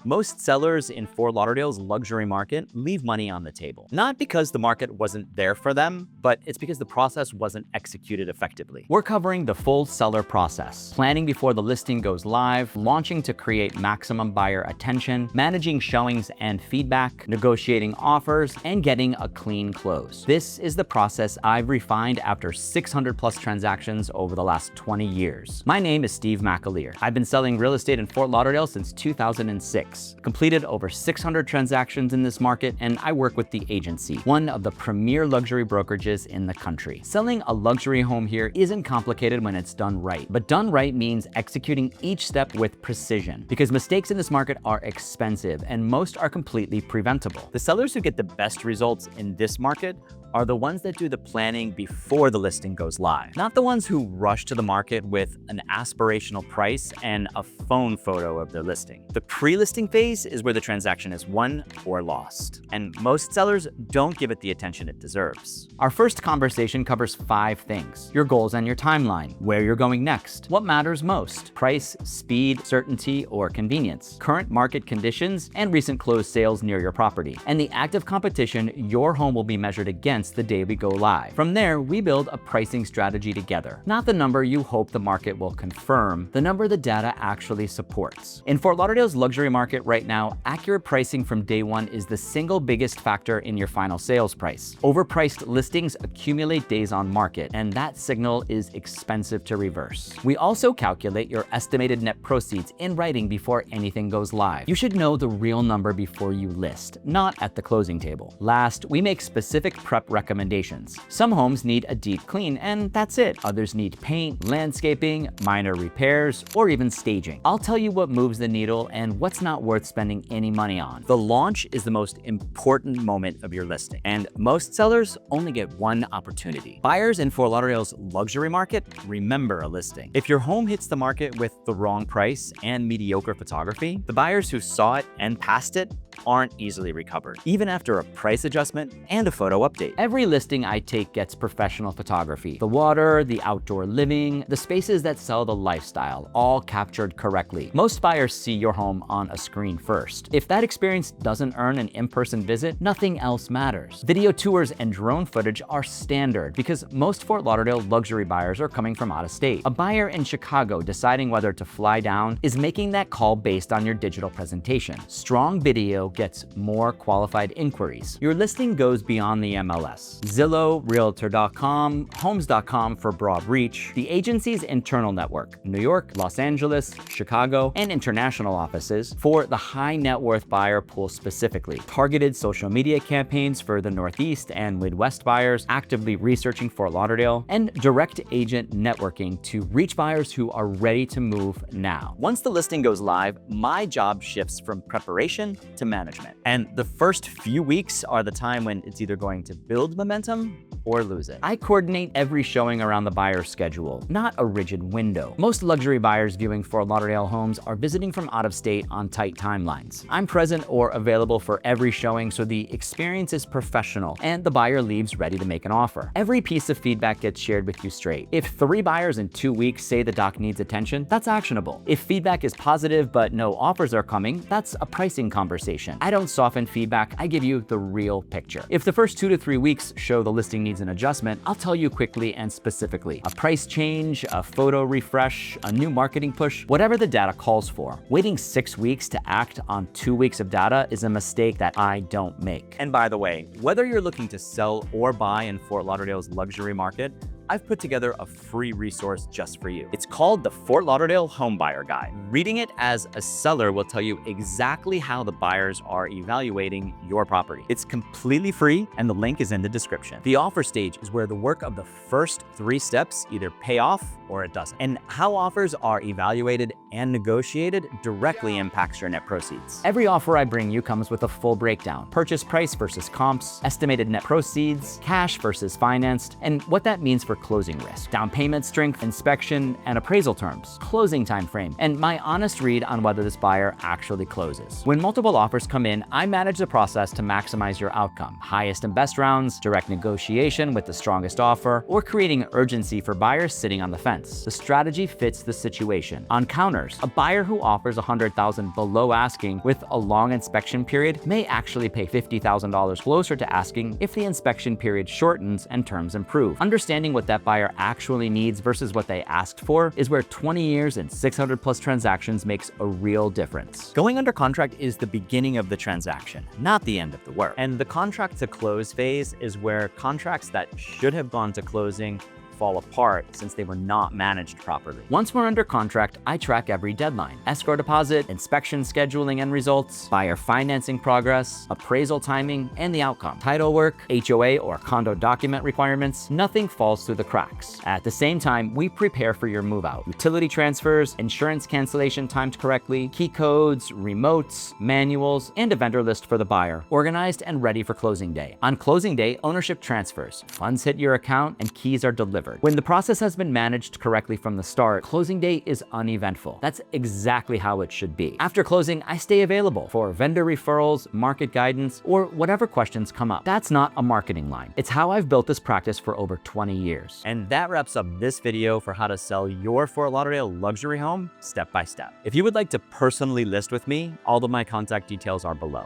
Most sellers in Fort Lauderdale's luxury market leave money on the table. Not because the market wasn't there for them, but it's because the process wasn't executed effectively. We're covering the full seller process: planning before the listing goes live, launching to create maximum buyer attention, managing showings and feedback, negotiating offers, and getting a clean close. This is the process I've refined after 600 plus transactions over the last 20 years. My name is Steve McAleer. I've been selling real estate in Fort Lauderdale since 2006, completed over 600 transactions in this market, and I work with The Agency, one of the premier luxury brokerages in the country. Selling a luxury home here isn't complicated when it's done right, but done right means executing each step with precision, because mistakes in this market are expensive and most are completely preventable. The sellers who get the best results in this market are the ones that do the planning before the listing goes live, not the ones who rush to the market with an aspirational price and a phone photo of their listing. The pre-listing phase is where the transaction is won or lost, and most sellers don't give it the attention it deserves. Our first conversation covers 5 things: your goals and your timeline, where you're going next, what matters most, price, speed, certainty, or convenience, current market conditions, and recent closed sales near your property, and the active competition your home will be measured against the day we go live. From there, we build a pricing strategy together. Not the number you hope the market will confirm, the number the data actually supports. In Fort Lauderdale's luxury market right now, accurate pricing from day one is the single biggest factor in your final sales price. Overpriced listings accumulate days on market, and that signal is expensive to reverse. We also calculate your estimated net proceeds in writing before anything goes live. You should know the real number before you list, not at the closing table. Last, we make specific prep recommendations. Some homes need a deep clean, and that's it. Others need paint, landscaping, minor repairs, or even staging. I'll tell you what moves the needle and what's not worth spending any money on. The launch is the most important moment of your listing, and most sellers only get one opportunity. Buyers in Fort Lauderdale's luxury market remember a listing. If your home hits the market with the wrong price and mediocre photography, the buyers who saw it and passed it aren't easily recovered, even after a price adjustment and a photo update. Every listing I take gets professional photography. The water, the outdoor living, the spaces that sell the lifestyle, all captured correctly. Most buyers see your home on a screen first. If that experience doesn't earn an in-person visit, nothing else matters. Video tours and drone footage are standard because most Fort Lauderdale luxury buyers are coming from out of state. A buyer in Chicago deciding whether to fly down is making that call based on your digital presentation. Strong video gets more qualified inquiries. Your listing goes beyond the MLS. Zillow, Realtor.com, Homes.com for broad reach, the agency's internal network, New York, Los Angeles, Chicago, and international offices for the high net worth buyer pool specifically, targeted social media campaigns for the Northeast and Midwest buyers actively researching Fort Lauderdale, and direct agent networking to reach buyers who are ready to move now. Once the listing goes live, my job shifts from preparation to management. And the first few weeks are the time when it's either going to build momentum or lose it. I coordinate every showing around the buyer's schedule, not a rigid window. Most luxury buyers viewing Fort Lauderdale homes are visiting from out of state on tight timelines. I'm present or available for every showing so the experience is professional and the buyer leaves ready to make an offer. Every piece of feedback gets shared with you straight. If 3 buyers in 2 weeks say the doc needs attention, that's actionable. If feedback is positive but no offers are coming, that's a pricing conversation. I don't soften feedback, I give you the real picture. If the first 2 to 3 weeks show the listing needs an adjustment, I'll tell you quickly and specifically. A price change, a photo refresh, a new marketing push, whatever the data calls for. Waiting 6 weeks to act on 2 weeks of data is a mistake that I don't make. And by the way, whether you're looking to sell or buy in Fort Lauderdale's luxury market, I've put together a free resource just for you. It's called the Fort Lauderdale Home Buyer Guide. Reading it as a seller will tell you exactly how the buyers are evaluating your property. It's completely free, and the link is in the description. The offer stage is where the work of the first 3 steps either pay off or it doesn't. And how offers are evaluated and negotiated directly impacts your net proceeds. Every offer I bring you comes with a full breakdown: purchase price versus comps, estimated net proceeds, cash versus financed, and what that means for closing risk, down payment strength, inspection and appraisal terms, closing time frame, and my honest read on whether this buyer actually closes. When multiple offers come in, I manage the process to maximize your outcome. Highest and best rounds, direct negotiation with the strongest offer, or creating urgency for buyers sitting on the fence. The strategy fits the situation. On counters, a buyer who offers $100,000 below asking with a long inspection period may actually pay $50,000 closer to asking if the inspection period shortens and terms improve. Understanding what that buyer actually needs versus what they asked for is where 20 years and 600+ transactions makes a real difference. Going under contract is the beginning of the transaction, not the end of the work. And the contract to close phase is where contracts that should have gone to closing fall apart since they were not managed properly. Once we're under contract, I track every deadline: escrow deposit, inspection scheduling and results, buyer financing progress, appraisal timing, and the outcome. Title work, HOA or condo document requirements, nothing falls through the cracks. At the same time, we prepare for your move out. Utility transfers, insurance cancellation timed correctly, key codes, remotes, manuals, and a vendor list for the buyer, organized and ready for closing day. On closing day, ownership transfers, funds hit your account, and keys are delivered. When the process has been managed correctly from the start, closing day is uneventful. That's exactly how it should be. After closing, I stay available for vendor referrals, market guidance, or whatever questions come up. That's not a marketing line. It's how I've built this practice for over 20 years. And that wraps up this video for how to sell your Fort Lauderdale luxury home step by step. If you would like to personally list with me, all of my contact details are below.